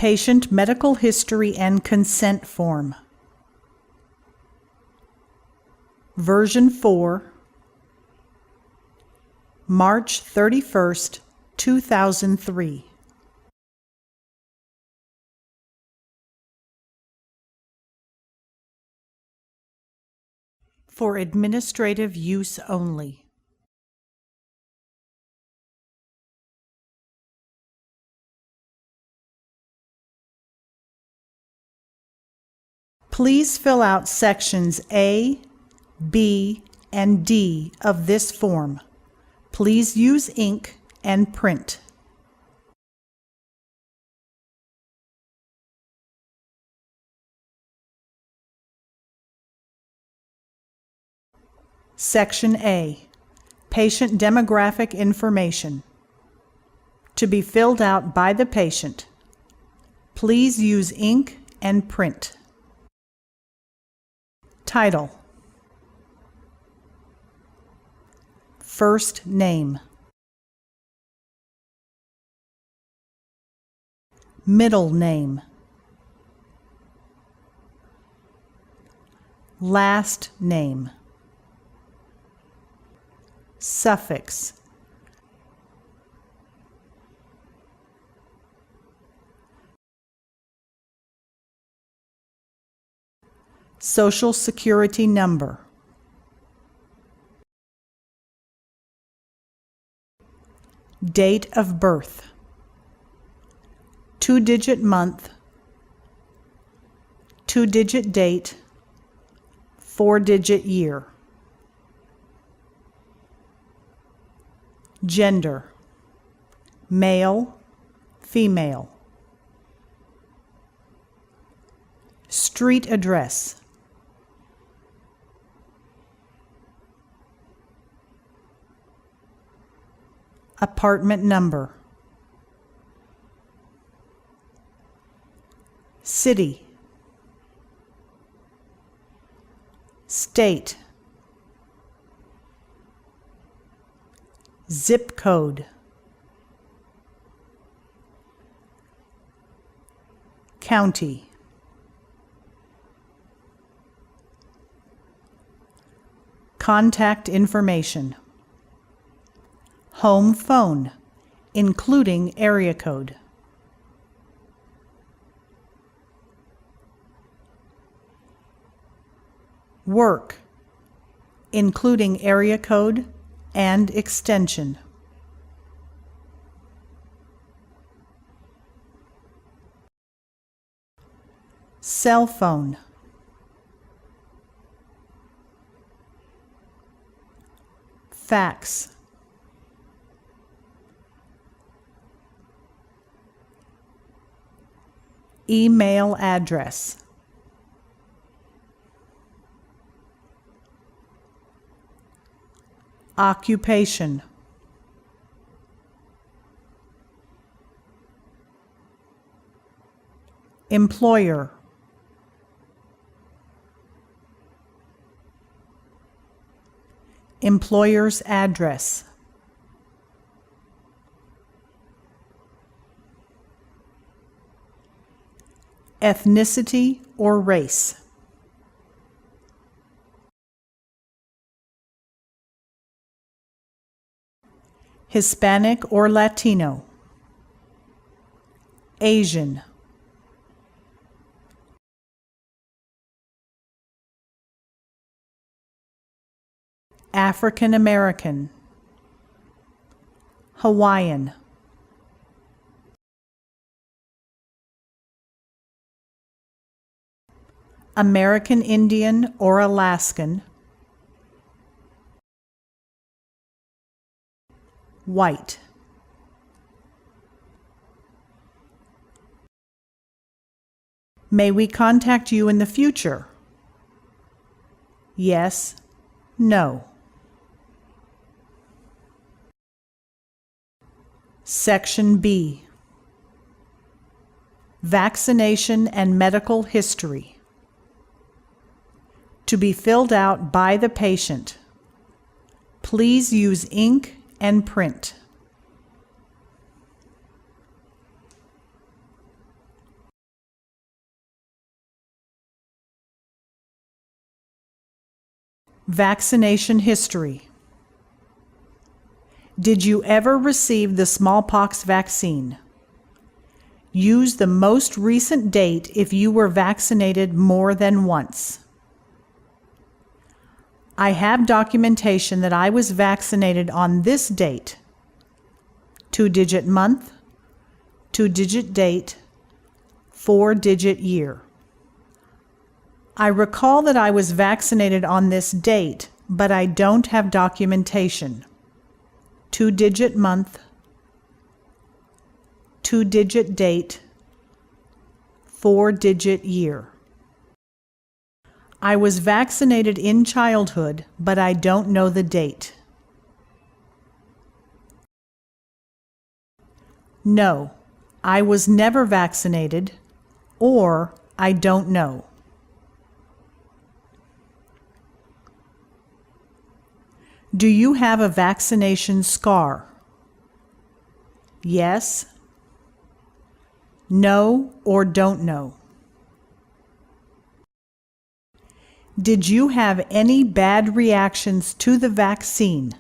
Patient medical history and consent form. Version 4, March 31st, 2003. For administrative use only. Please fill out sections A, B, and D of this form. Please use ink and print. Section A, Patient Demographic Information. To be filled out by the patient. Please use ink and print. Title. First name. Middle name. Last name. Suffix. Social Security number. Date of birth. 2-digit month, 2-digit date, 4-digit year. Gender. Male, female. Street address. Apartment number. City. State. Zip code. County. Contact information. Home phone, including area code. Work, including area code and extension. Cell phone. Fax. Email address. Occupation. Employer. Employer's address. Ethnicity or race. Hispanic or Latino. Asian. African American. Hawaiian. American Indian or Alaskan. White. May we contact you in the future? Yes, no. Section B. Vaccination and medical history. To be filled out by the patient. Please use ink and print. Vaccination history. Did you ever receive the smallpox vaccine? Use the most recent date if you were vaccinated more than once. I have documentation that I was vaccinated on this date. 2-digit month, 2-digit date, 4-digit year. I recall that I was vaccinated on this date, but I don't have documentation. 2-digit month, 2-digit date, 4-digit year. I was vaccinated in childhood, but I don't know the date. No, I was never vaccinated, or I don't know. Do you have a vaccination scar? Yes, no, or don't know. Did you have any bad reactions to the vaccine?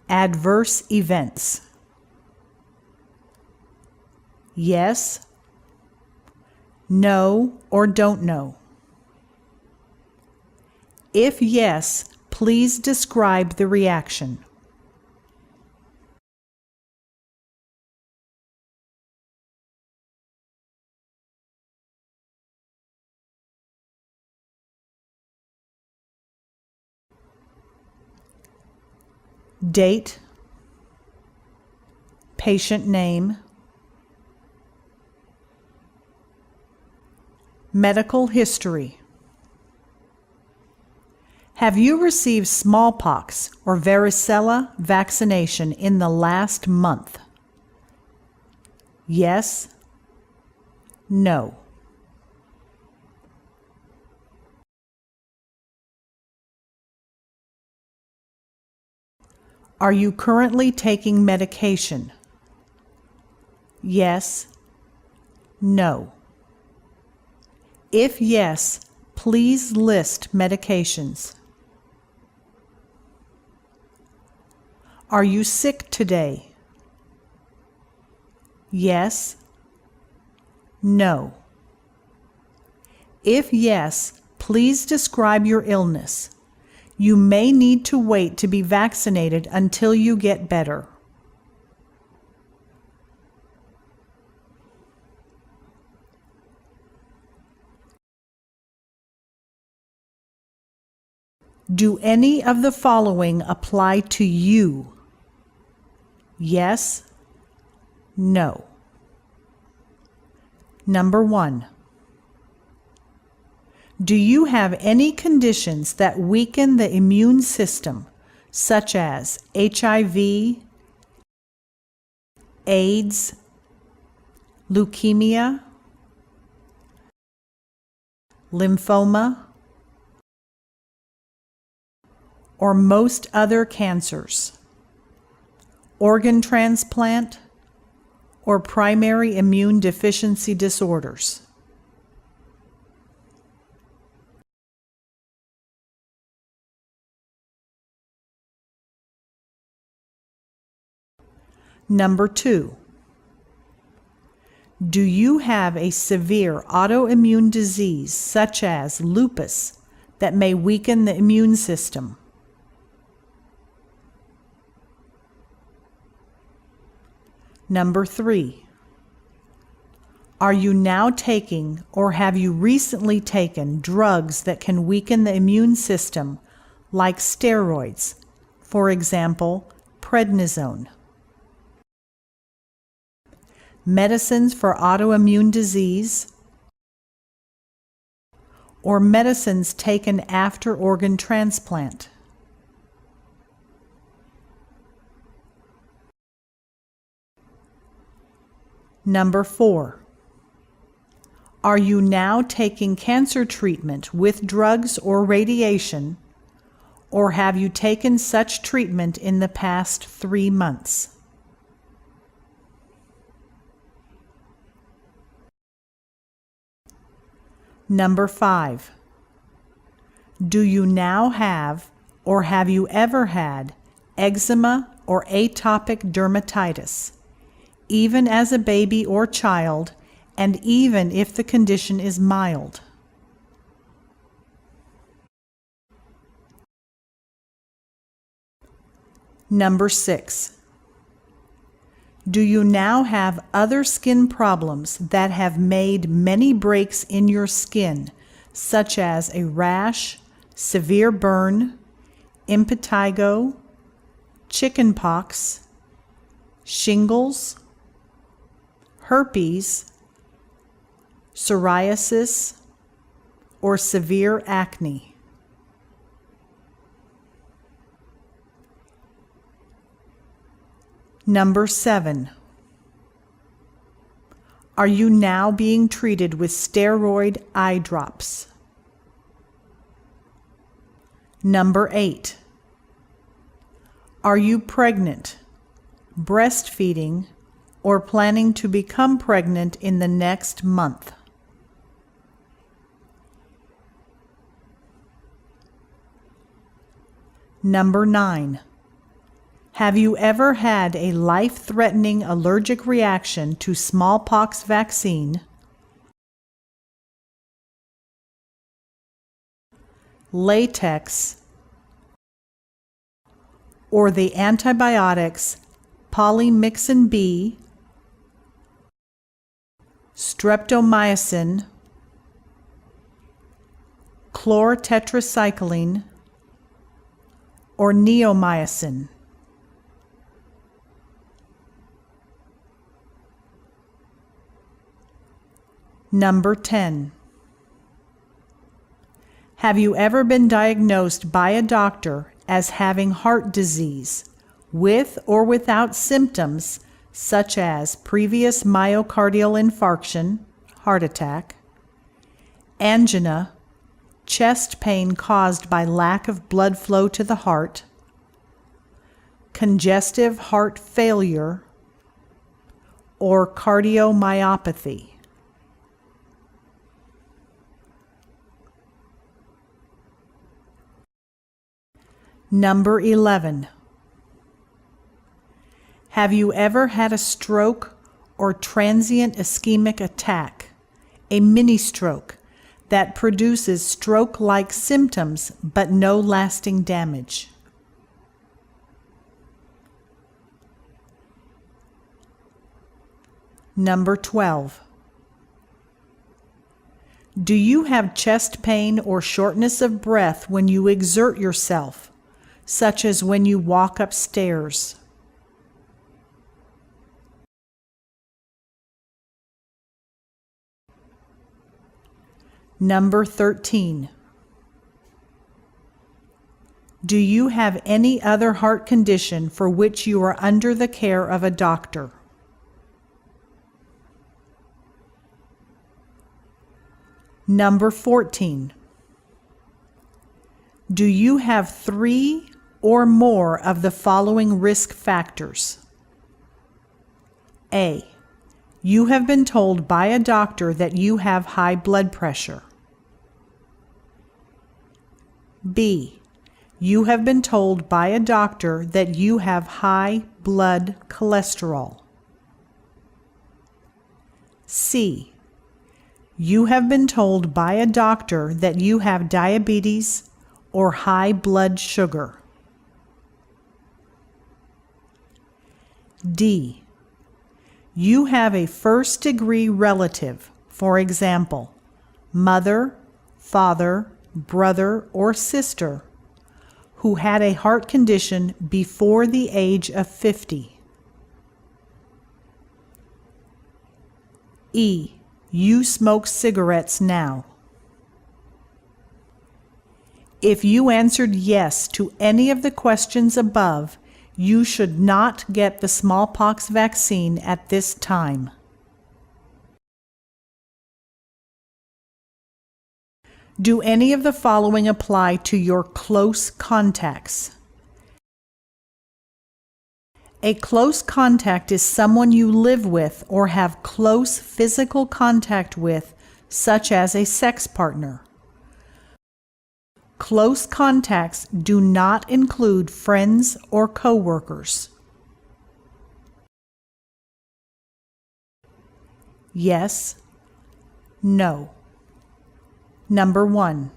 Adverse events? Yes, no, or don't know. If yes, please describe the reaction. Date, patient name, medical history. Have you received smallpox or varicella vaccination in the last month? Yes, no. Are you currently taking medication? Yes, no. If yes, please list medications. Are you sick today? Yes, no. If yes, please describe your illness. You may need to wait to be vaccinated until you get better. Do any of the following apply to you? Yes, no. Number 1. Do you have any conditions that weaken the immune system, such as HIV, AIDS, leukemia, lymphoma, or most other cancers, organ transplant, or primary immune deficiency disorders? Number 2. Do you have a severe autoimmune disease such as lupus that may weaken the immune system? Number 3. Are you now taking or have you recently taken drugs that can weaken the immune system, like steroids, for example, prednisone? Medicines for autoimmune disease, or medicines taken after organ transplant? Number 4. Are you now taking cancer treatment with drugs or radiation, or have you taken such treatment in the past 3 months? Number 5. Do you now have or have you ever had eczema or atopic dermatitis, even as a baby or child, and even if the condition is mild? Number 6. Do you now have other skin problems that have made many breaks in your skin, such as a rash, severe burn, impetigo, chickenpox, shingles, herpes, psoriasis, or severe acne? Number 7. Are you now being treated with steroid eye drops? Number 8. Are you pregnant, breastfeeding, or planning to become pregnant in the next month? Number 9. Have you ever had a life-threatening allergic reaction to smallpox vaccine, latex, or the antibiotics polymyxin B, streptomycin, chlortetracycline, or neomycin? Number 10. Have you ever been diagnosed by a doctor as having heart disease, with or without symptoms such as previous myocardial infarction, heart attack, angina, chest pain caused by lack of blood flow to the heart, congestive heart failure, or cardiomyopathy? Number 11. Have you ever had a stroke or transient ischemic attack, a mini-stroke, that produces stroke-like symptoms but no lasting damage? Number 12. Do you have chest pain or shortness of breath when you exert yourself, such as when you walk upstairs? Number 13. Do you have any other heart condition for which you are under the care of a doctor? Number 14. Do you have 3 or more of the following risk factors? A. You have been told by a doctor that you have high blood pressure. B. You have been told by a doctor that you have high blood cholesterol. C. You have been told by a doctor that you have diabetes or high blood sugar. D. You have a first-degree relative, for example, mother, father, brother, or sister, who had a heart condition before the age of 50. E. You smoke cigarettes now. If you answered yes to any of the questions above, you should not get the smallpox vaccine at this time. Do any of the following apply to your close contacts? A close contact is someone you live with or have close physical contact with, such as a sex partner. Close contacts do not include friends or coworkers. Yes, no. Number 1.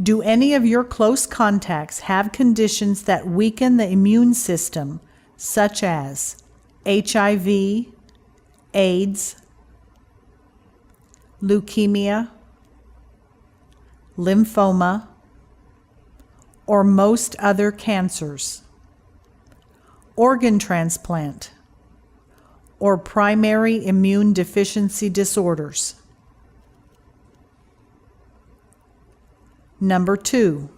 Do any of your close contacts have conditions that weaken the immune system, such as HIV, AIDS, leukemia, lymphoma, or most other cancers, organ transplant, or primary immune deficiency disorders? Number 2.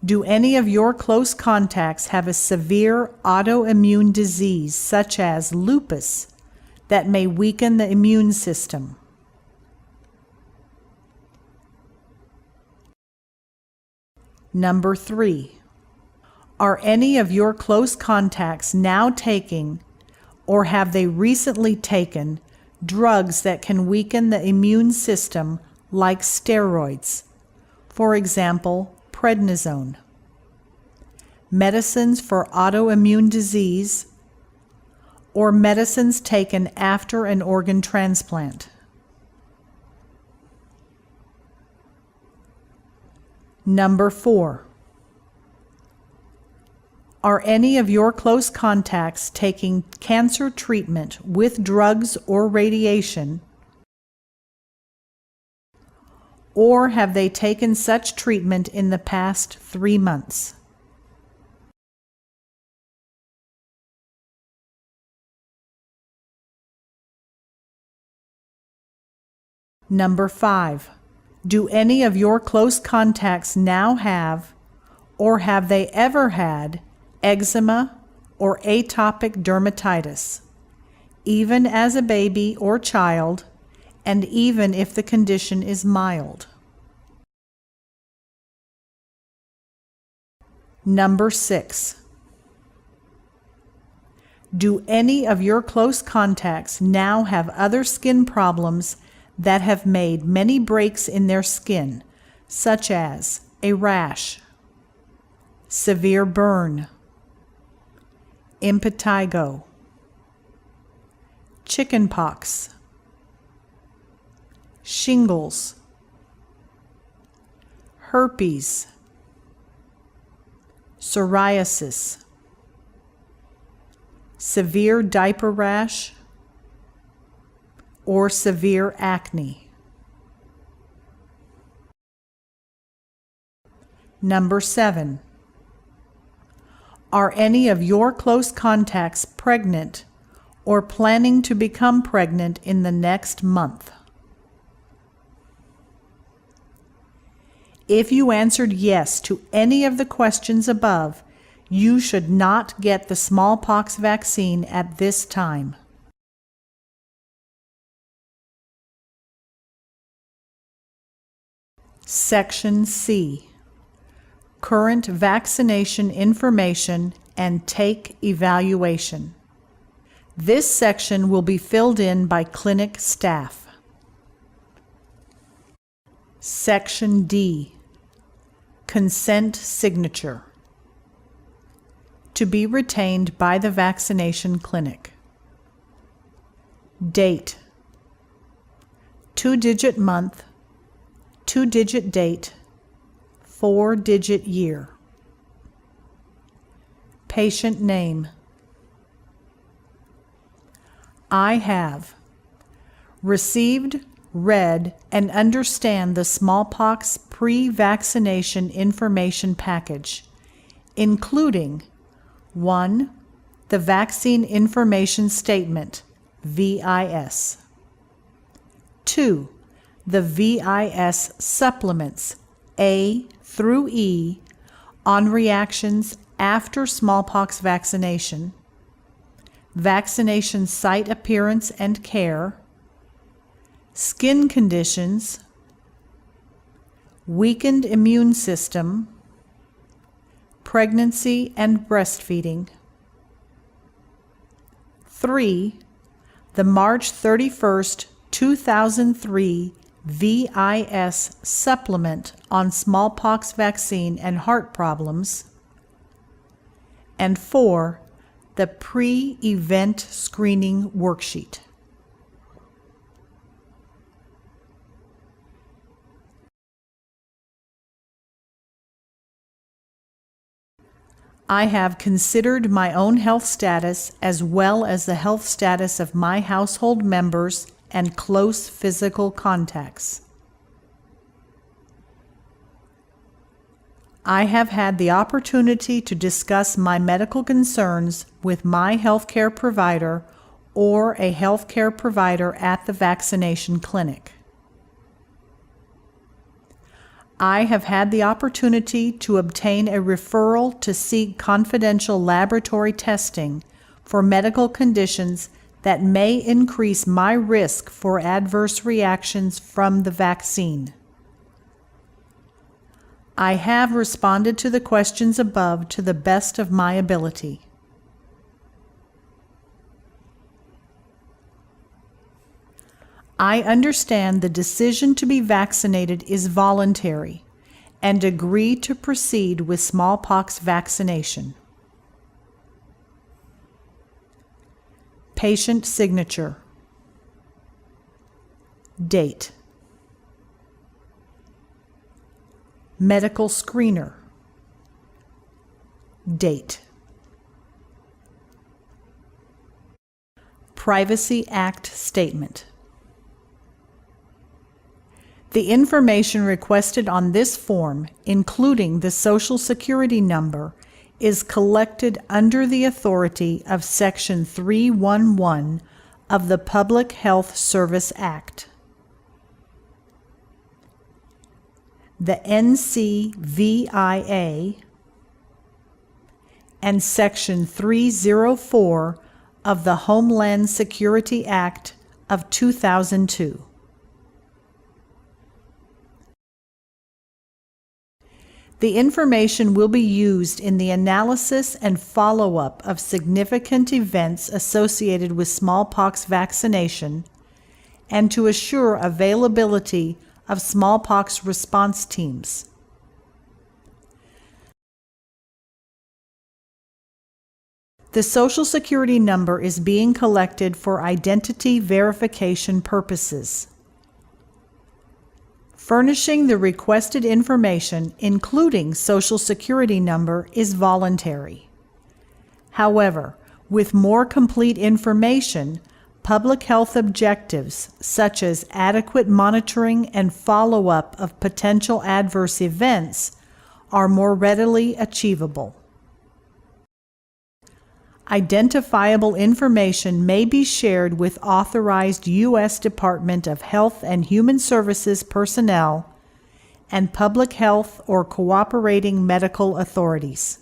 Do any of your close contacts have a severe autoimmune disease such as lupus that may weaken the immune system? Number 3. Are any of your close contacts now taking, or have they recently taken, drugs that can weaken the immune system like steroids? For example, prednisone, medicines for autoimmune disease, or medicines taken after an organ transplant? Number 4. Are any of your close contacts taking cancer treatment with drugs or radiation, or have they taken such treatment in the past 3 months? Number 5. Do any of your close contacts now have, or have they ever had, eczema or atopic dermatitis, even as a baby or child, and even if the condition is mild? Number 6. Do any of your close contacts now have other skin problems that have made many breaks in their skin, such as a rash, severe burn, impetigo, chickenpox, shingles, herpes, psoriasis, severe diaper rash, or severe acne? Number 7. Are any of your close contacts pregnant or planning to become pregnant in the next month? If you answered yes to any of the questions above, you should not get the smallpox vaccine at this time. Section C. Current vaccination information and take evaluation. This section will be filled in by clinic staff. Section D. Consent signature. To be retained by the vaccination clinic. Date. 2-digit month, 2-digit date, 4-digit year. Patient name. I have received, read, and understand the smallpox pre-vaccination information package, including 1. The Vaccine Information Statement, VIS. 2. The VIS supplements, A through E, on reactions after smallpox vaccination, vaccination site appearance and care, skin conditions, weakened immune system, pregnancy and breastfeeding. 3. The March 31st, 2003 VIS supplement on smallpox vaccine and heart problems, and 4, the pre-event screening worksheet. I have considered my own health status as well as the health status of my household members and close physical contacts. I have had the opportunity to discuss my medical concerns with my healthcare provider or a healthcare provider at the vaccination clinic. I have had the opportunity to obtain a referral to seek confidential laboratory testing for medical conditions that may increase my risk for adverse reactions from the vaccine. I have responded to the questions above to the best of my ability. I understand the decision to be vaccinated is voluntary and agree to proceed with smallpox vaccination. Patient signature. Date. Medical screener. Date. Privacy Act statement. The information requested on this form, including the Social Security number, is collected under the authority of Section 311 of the Public Health Service Act. The NCVIA and Section 304 of the Homeland Security Act of 2002. The information will be used in the analysis and follow-up of significant events associated with smallpox vaccination and to assure availability of smallpox response teams. The Social Security number is being collected for identity verification purposes. Furnishing the requested information, including Social Security number, is voluntary. However, with more complete information, public health objectives such as adequate monitoring and follow-up of potential adverse events are more readily achievable. Identifiable information may be shared with authorized U.S. Department of Health and Human Services personnel and public health or cooperating medical authorities.